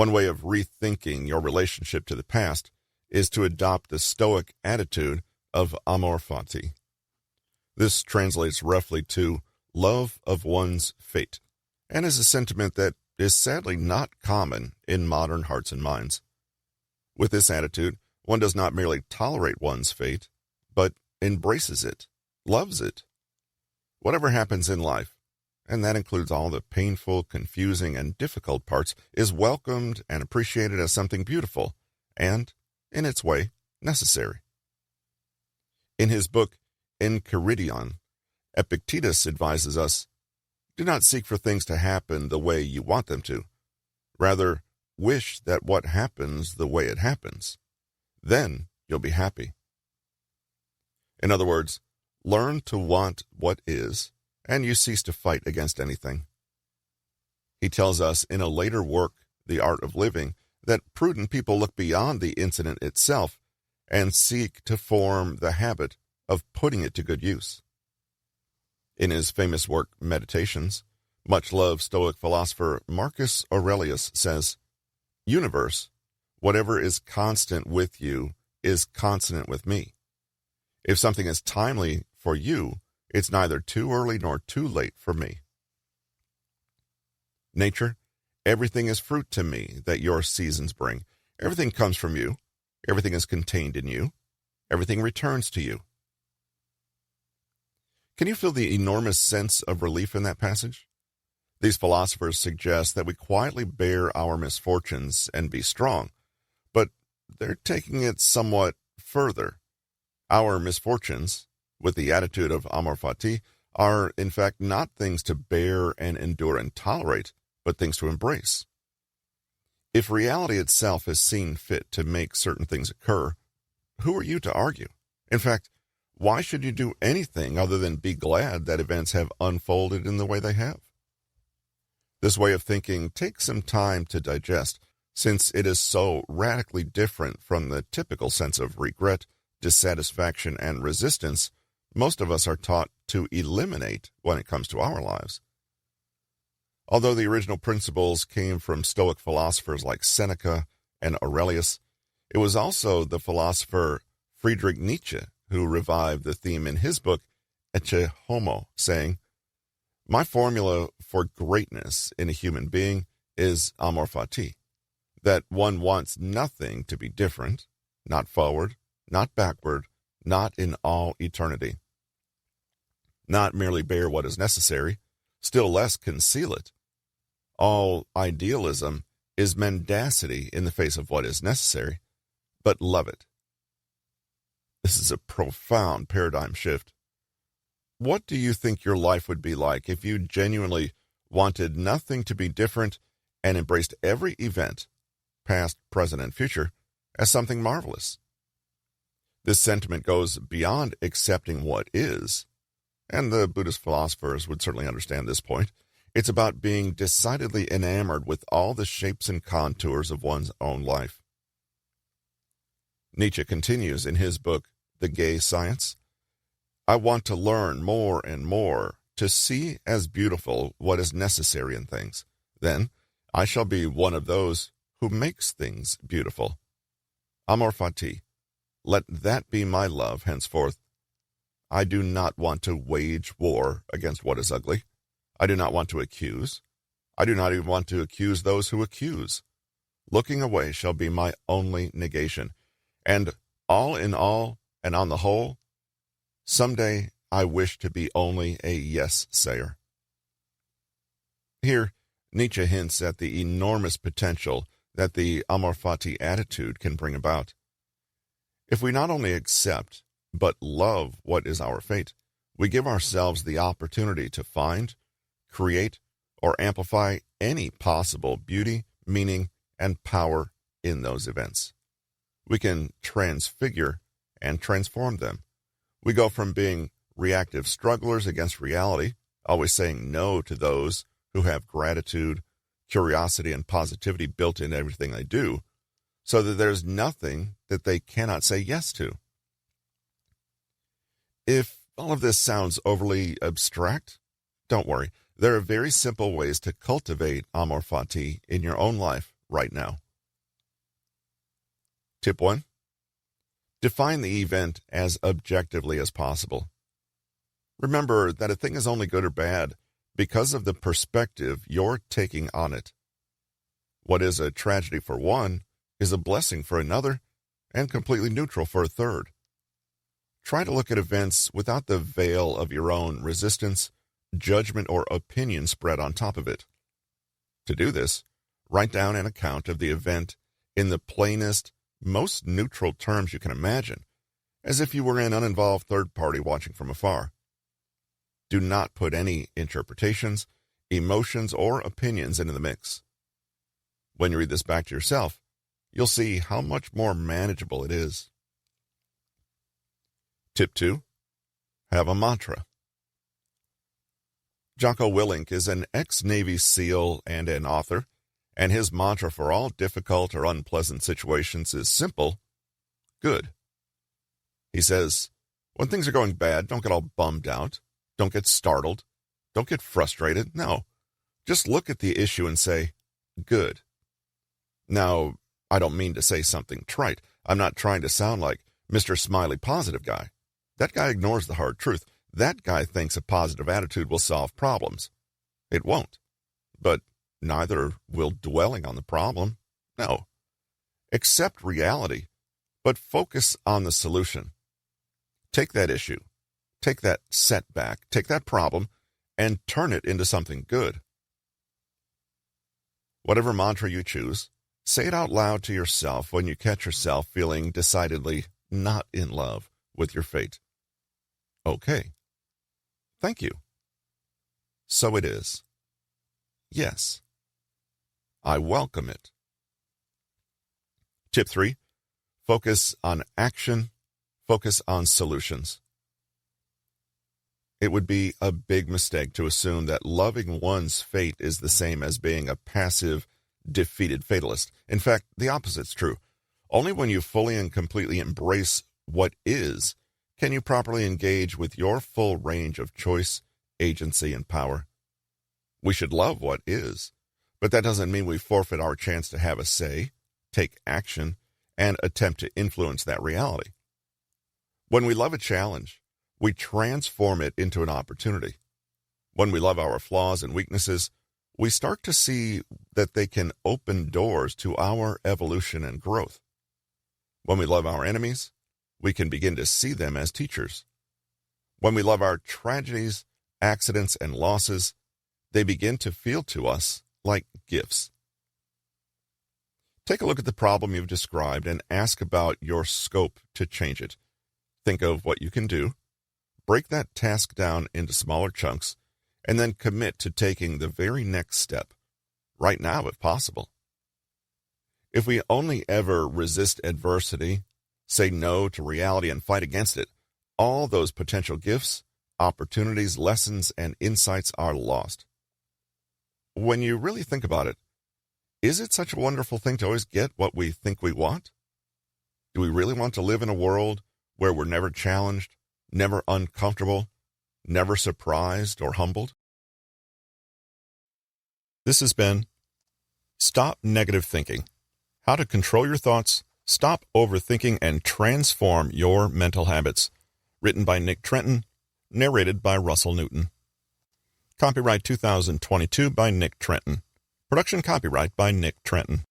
One way of rethinking your relationship to the past is to adopt the Stoic attitude of Amor Fati. This translates roughly to love of one's fate, and is a sentiment that is sadly not common in modern hearts and minds. With this attitude, one does not merely tolerate one's fate, but embraces it, loves it. Whatever happens in life, and that includes all the painful, confusing, and difficult parts, is welcomed and appreciated as something beautiful and, in its way, necessary. In his book, Enchiridion, Epictetus advises us, do not seek for things to happen the way you want them to. Rather, wish that what happens the way it happens. Then you'll be happy. In other words, learn to want what is, and you cease to fight against anything. He tells us in a later work, The Art of Living, that prudent people look beyond the incident itself and seek to form the habit of putting it to good use. In his famous work, Meditations, much-loved Stoic philosopher Marcus Aurelius says, "Universe, whatever is constant with you is consonant with me. If something is timely for you, it's neither too early nor too late for me. Nature, everything is fruit to me that your seasons bring. Everything comes from you. Everything is contained in you. Everything returns to you." Can you feel the enormous sense of relief in that passage? These philosophers suggest that we quietly bear our misfortunes and be strong, but they're taking it somewhat further. Our misfortunes, with the attitude of Amor Fati, are in fact not things to bear and endure and tolerate, but things to embrace. If reality itself has seen fit to make certain things occur, who are you to argue? In fact, why should you do anything other than be glad that events have unfolded in the way they have? This way of thinking takes some time to digest, since it is so radically different from the typical sense of regret, dissatisfaction, and resistance most of us are taught to eliminate when it comes to our lives. Although the original principles came from Stoic philosophers like Seneca and Aurelius, it was also the philosopher Friedrich Nietzsche who revived the theme in his book, Ecce, Homo, saying, "My formula for greatness in a human being is Amor Fati, that one wants nothing to be different, not forward, not backward, not in all eternity. Not merely bear what is necessary, still less conceal it. All idealism is mendacity in the face of what is necessary, but love it." This is a profound paradigm shift. What do you think your life would be like if you genuinely wanted nothing to be different and embraced every event, past, present, and future, as something marvelous? This sentiment goes beyond accepting what is, and the Buddhist philosophers would certainly understand this point. It's about being decidedly enamored with all the shapes and contours of one's own life. Nietzsche continues in his book, The Gay Science, "I want to learn more and more to see as beautiful what is necessary in things. Then I shall be one of those who makes things beautiful. Amor Fati, let that be my love henceforth. I do not want to wage war against what is ugly. I do not want to accuse. I do not even want to accuse those who accuse. Looking away shall be my only negation. And all in all, and on the whole, someday I wish to be only a yes-sayer." Here, Nietzsche hints at the enormous potential that the Amor Fati attitude can bring about. If we not only accept, but love what is our fate, we give ourselves the opportunity to find, create, or amplify any possible beauty, meaning, and power in those events. We can transfigure and transform them. We go from being reactive strugglers against reality, always saying no to those who have gratitude, curiosity, and positivity built in everything they do, so that there's nothing that they cannot say yes to. If all of this sounds overly abstract, don't worry. There are very simple ways to cultivate Amor Fati in your own life right now. Tip 1. Define the event as objectively as possible. Remember that a thing is only good or bad because of the perspective you're taking on it. What is a tragedy for one is a blessing for another and completely neutral for a third. Try to look at events without the veil of your own resistance, judgment, or opinion spread on top of it. To do this, write down an account of the event in the plainest, most neutral terms you can imagine, as if you were an uninvolved third party watching from afar. Do not put any interpretations, emotions, or opinions into the mix. When you read this back to yourself, you'll see how much more manageable it is. Tip 2. Have a mantra. Jocko Willink is an ex-Navy SEAL and an author, and his mantra for all difficult or unpleasant situations is simple: good. He says, when things are going bad, don't get all bummed out. Don't get startled. Don't get frustrated. No. Just look at the issue and say, good. Now, I don't mean to say something trite. I'm not trying to sound like Mr. Smiley Positive Guy. That guy ignores the hard truth. That guy thinks a positive attitude will solve problems. It won't. But neither will dwelling on the problem. No. Accept reality, but focus on the solution. Take that issue, take that setback, take that problem, and turn it into something good. Whatever mantra you choose, say it out loud to yourself when you catch yourself feeling decidedly not in love with your fate. Okay. Thank you. So it is. Yes. I welcome it. Tip 3. Focus on action. Focus on solutions. It would be a big mistake to assume that loving one's fate is the same as being a passive, defeated fatalist. In fact, the opposite's true. Only when you fully and completely embrace what is can you properly engage with your full range of choice, agency, and power. We should love what is, but that doesn't mean we forfeit our chance to have a say, take action, and attempt to influence that reality. When we love a challenge, we transform it into an opportunity. When we love our flaws and weaknesses, we start to see that they can open doors to our evolution and growth. When we love our enemies, we can begin to see them as teachers. When we love our tragedies, accidents, and losses, they begin to feel to us like gifts. Take a look at the problem you've described and ask about your scope to change it. Think of what you can do, break that task down into smaller chunks, and then commit to taking the very next step, right now if possible. If we only ever resist adversity, say no to reality, and fight against it, all those potential gifts, opportunities, lessons, and insights are lost. When you really think about it, is it such a wonderful thing to always get what we think we want? Do we really want to live in a world where we're never challenged, never uncomfortable, never surprised or humbled? This has been Stop Negative Thinking: How to Control Your Thoughts, Stop Overthinking, and Transform Your Mental Habits. Written by Nick Trenton, narrated by Russell Newton. Copyright 2022 by Nick Trenton. Production copyright by Nick Trenton.